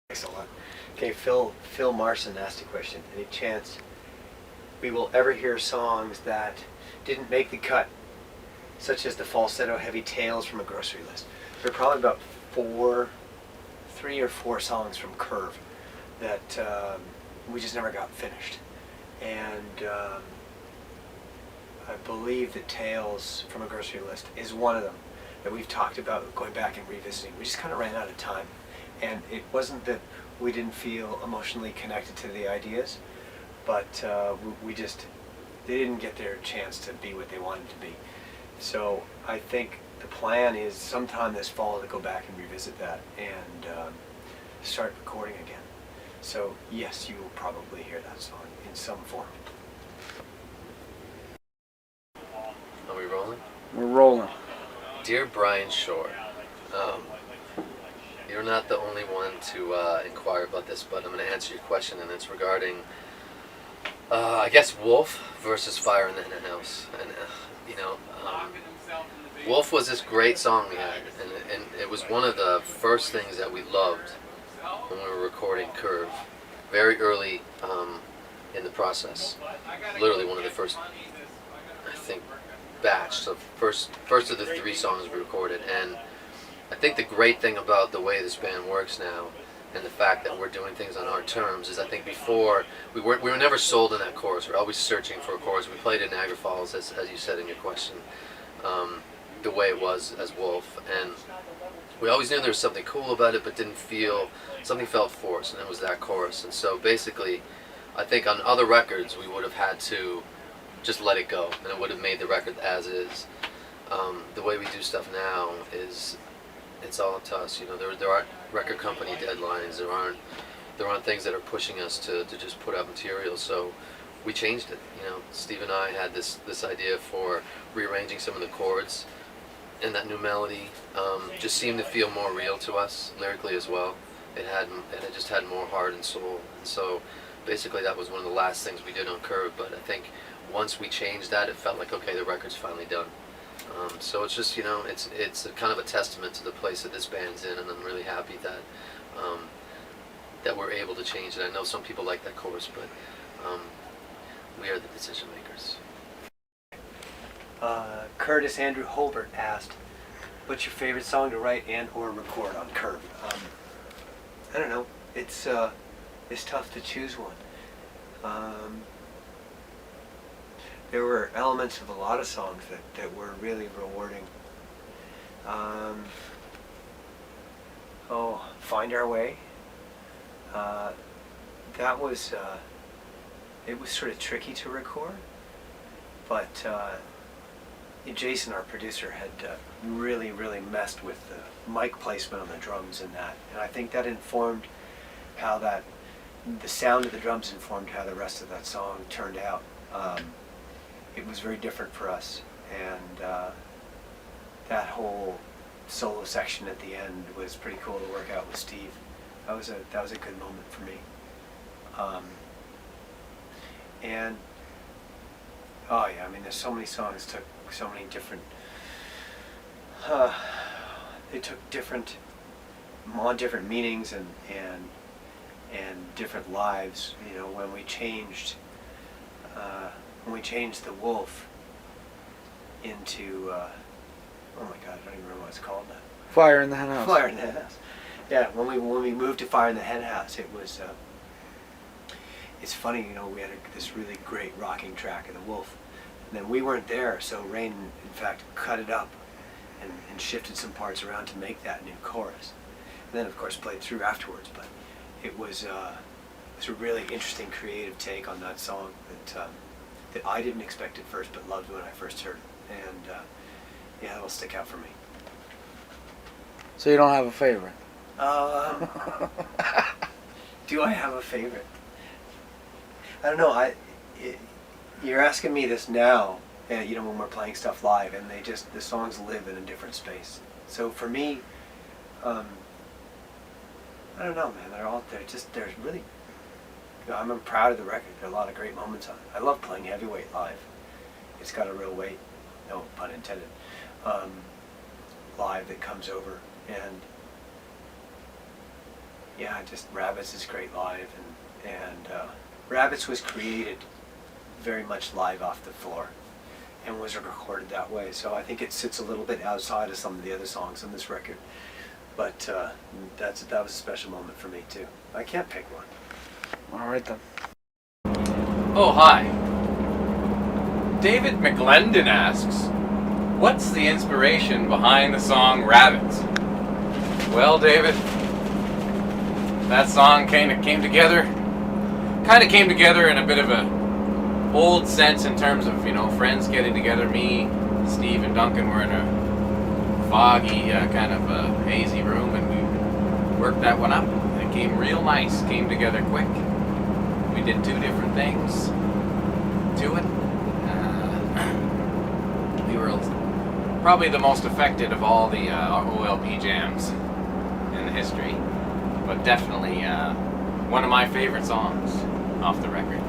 Thanks a lot. Okay, Phil Marson asked a question. Any chance we will ever hear songs that didn't make the cut, such as the falsetto heavy tales from a grocery list? There are probably about three or four songs from Curve that we just never got finished. And I believe that Tales from a Grocery List is one of them that we've talked about going back and revisiting. We just kind of ran out of time. And it wasn't that we didn't feel emotionally connected to the ideas, but they didn't get their chance to be what they wanted to be. So I think the plan is sometime this fall to go back and revisit that and start recording again. So yes, you will probably hear that song in some form. Are we rolling? We're rolling. Dear Brian Shore, you're not the only one to inquire about this, but I'm going to answer your question, and it's regarding, I guess, Wolf versus Fire in the Hen House. And, Wolf was this great song we had, and it was one of the first things that we loved when we were recording Curve, very early in the process. Literally one of the first, I think, batch, so first of the three songs we recorded. And I think the great thing about the way this band works now, and the fact that we're doing things on our terms, is I think before we were never sold in that chorus. We're always searching for a chorus. We played in Niagara Falls, as you said in your question, the way it was as Wolf, and we always knew there was something cool about it, but something felt forced, and it was that chorus. And so basically, I think on other records we would have had to just let it go, and it would have made the record as is. The way we do stuff now is, it's all up to us. There aren't record company deadlines. There aren't things that are pushing us to just put out material. So we changed it. Steve and I had this idea for rearranging some of the chords, and that new melody just seemed to feel more real to us lyrically as well. It just had more heart and soul. And so basically that was one of the last things we did on Curve. But I think once we changed that, it felt like, okay, the record's finally done. So it's just, it's a kind of a testament to the place that this band's in, and I'm really happy that that we're able to change it. I know some people like that chorus, but we are the decision makers. Curtis Andrew Holbert asked, what's your favorite song to write and or record on Curve? I don't know. It's tough to choose one. There were elements of a lot of songs that were really rewarding. Find Our Way. That was, it was sort of tricky to record, but Jason, our producer, had really messed with the mic placement on the drums in that, and I think that informed how the sound of the drums informed how the rest of that song turned out. It was very different for us, and that whole solo section at the end was pretty cool to work out with Steve. That was a good moment for me. And oh yeah, I mean, there's so many songs took so many different. They took different meanings and different lives. When we changed the Wolf into oh my God, I don't even remember what it's called now. Fire in the Hen House. Fire in the Hen House. Yeah, when we moved to Fire in the Hen House, it was. It's funny, we had this really great rocking track of the Wolf, and then we weren't there, so Rain, in fact, cut it up and shifted some parts around to make that new chorus. And then, of course, played through afterwards. But it was a really interesting, creative take on that song that I didn't expect at first, but loved when I first heard it. And yeah, it'll stick out for me. So you don't have a favorite? Do I have a favorite? I don't know. You're asking me this now, when we're playing stuff live, and the songs live in a different space. So for me, I don't know, man. They're really. I'm proud of the record. There are a lot of great moments on it. I love playing Heavyweight live. It's got a real weight, no pun intended, live that comes over, and yeah, just Rabbits is great live, and Rabbits was created very much live off the floor, and was recorded that way. So I think it sits a little bit outside of some of the other songs on this record, but that was a special moment for me too. I can't pick one. All right then. Oh, hi. David McGlendon asks, what's the inspiration behind the song Rabbits? Well, David, that song kind of came together in a bit of a old sense in terms of, friends getting together. Me, Steve, and Duncan were in a foggy, kind of hazy room, and we worked that one up. It came real nice, came together quick. We did 2 different things to it. We were probably the most affected of all the OLP jams in the history, but definitely one of my favorite songs off the record.